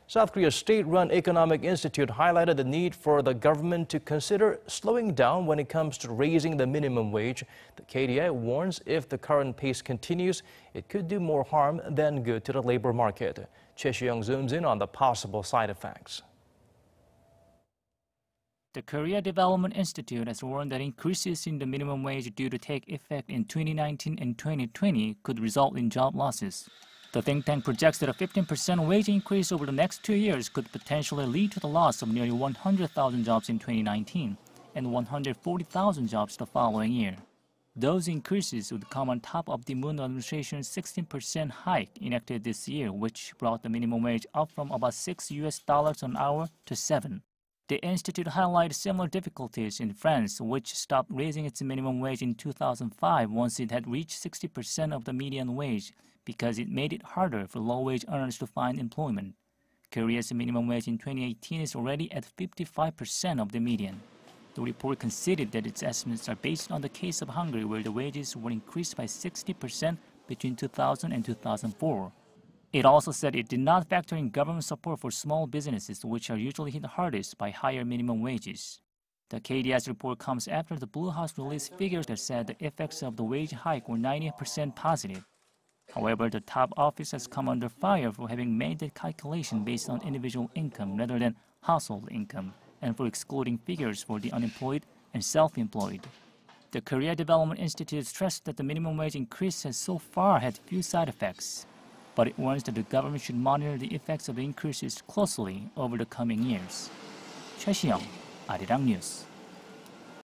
South Korea's state-run Economic Institute highlighted the need for the government to consider slowing down when it comes to raising the minimum wage. The KDI warns if the current pace continues, it could do more harm than good to the labor market. Choi Si-young zooms in on the possible side effects. The Korea Development Institute has warned that increases in the minimum wage due to take effect in 2019 and 2020 could result in job losses. The think tank projects that a 15% wage increase over the next 2 years could potentially lead to the loss of nearly 100,000 jobs in 2019 and 140,000 jobs the following year. Those increases would come on top of the Moon administration's 16% hike enacted this year, which brought the minimum wage up from about $6 an hour to $7. The institute highlighted similar difficulties in France, which stopped raising its minimum wage in 2005 once it had reached 60% of the median wage, because it made it harder for low-wage earners to find employment. Korea's minimum wage in 2018 is already at 55% of the median. The report conceded that its estimates are based on the case of Hungary, where the wages were increased by 60% between 2000 and 2004. It also said it did not factor in government support for small businesses, which are usually hit hardest by higher minimum wages. The KDI's report comes after the Blue House released figures that said the effects of the wage hike were 90% positive. However, the top office has come under fire for having made that calculation based on individual income rather than household income, and for excluding figures for the unemployed and self-employed. The Korea Development Institute stressed that the minimum wage increase has so far had few side effects, but it warns that the government should monitor the effects of the increases closely over the coming years. Choi Si-young, Arirang News.